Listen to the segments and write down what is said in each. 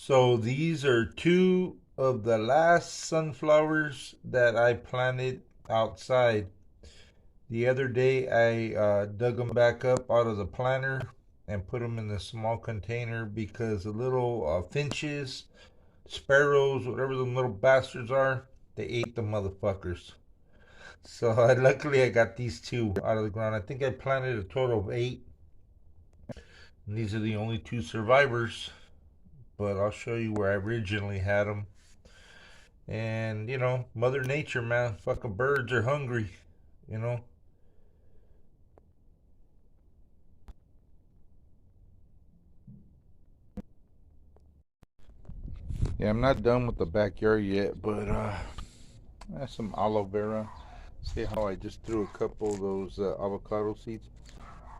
So these are two of the last sunflowers that I planted outside. The other day I dug them back up out of the planter and put them in the small container because the little finches, sparrows, whatever the little bastards are, they ate the motherfuckers. So luckily I got these two out of the ground. I think I planted a total of eight, and these are the only two survivors. But I'll show you where I originally had them. And Mother Nature, man, fucking birds are hungry. You know. Yeah, I'm not done with the backyard yet, but I have some aloe vera. See how I just threw a couple of those avocado seeds?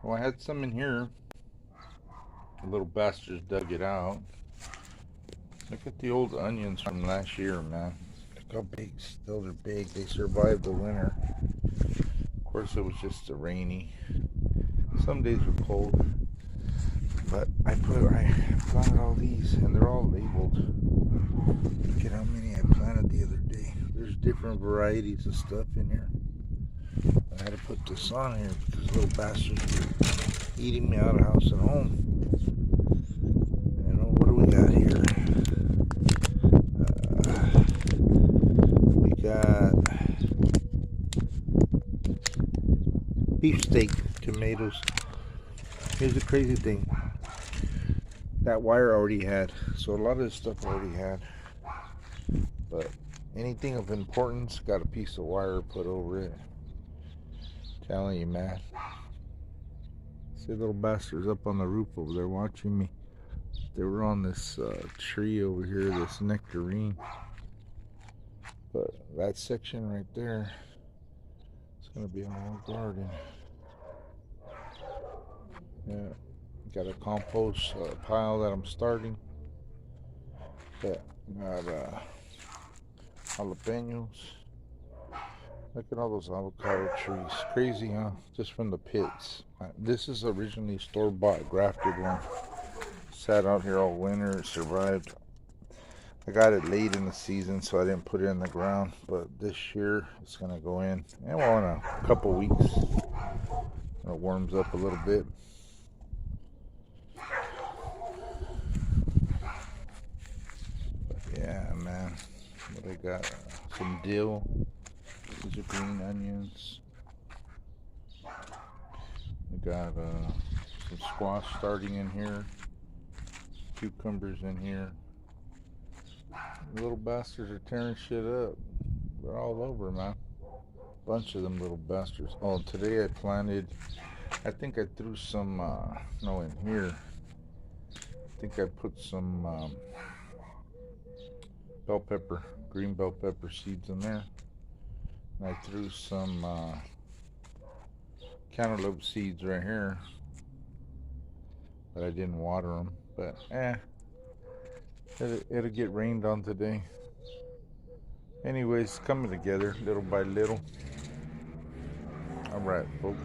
Well, I had some in here. The little bastards dug it out. Look at the old onions from last year, man. Look how big. Still, they're big. They survived the winter. Of course, it was just a rainy. Some days were cold. But I planted all these, and they're all labeled. Look at how many I planted the other day. There's different varieties of stuff in here. I had to put this on here because little bastards were eating me out of house and home. What do we got here? We got beefsteak tomatoes. Here's the crazy thing. That wire I already had. So a lot of this stuff I already had. But anything of importance got a piece of wire put over it. Telling you, man. See little bastards up on the roof over there watching me. They were on this tree over here, this nectarine. But that section right there is going to be a whole garden. Yeah, got a compost pile that I'm starting. Got jalapenos. Look at all those avocado trees. Crazy, huh? Just from the pits. This is originally store-bought grafted one. Sat out here all winter. It survived. I got it late in the season, so I didn't put it in the ground. But this year, it's going to go in. And well, in a couple weeks, it warms up a little bit. But yeah, man. What I got? Some dill. These are green onions. We got some squash starting in here. Cucumbers in here. The little bastards are tearing shit up. They're all over, man. Bunch of them little bastards. Oh, today I planted. I think I threw some. No, in here. I think I put some bell pepper, green bell pepper seeds in there. And I threw some cantaloupe seeds right here, but I didn't water them. But it'll get rained on today. Anyways, coming together little by little. All right, folks.